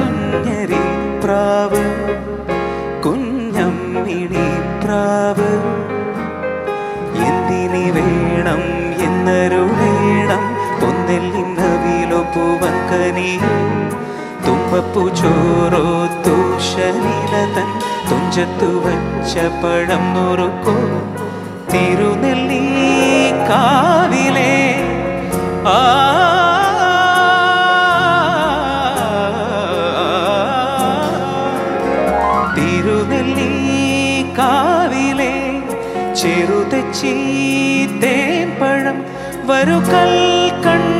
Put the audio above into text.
കുഞ്ഞരി പ്രാവ് കുഞ്ഞമ്മിണി പ്രാവ് എന്തിനി വേണം എന്നരുളേണം പൊന്നെല്ലിന്നവിലോ പൂവങ്കനി തുമ്പപ്പൂ ചോറോ തൂഷനിലതൻ തുഞ്ചത്തു വച്ച പഴം നുറുക്കോ തിരുനെല്ലി കാവിലെ തിരുനെല്ലി കാവിലെ ചെറുതെച്ചി തേൻ പഴം വരുകൽ കണ്ണ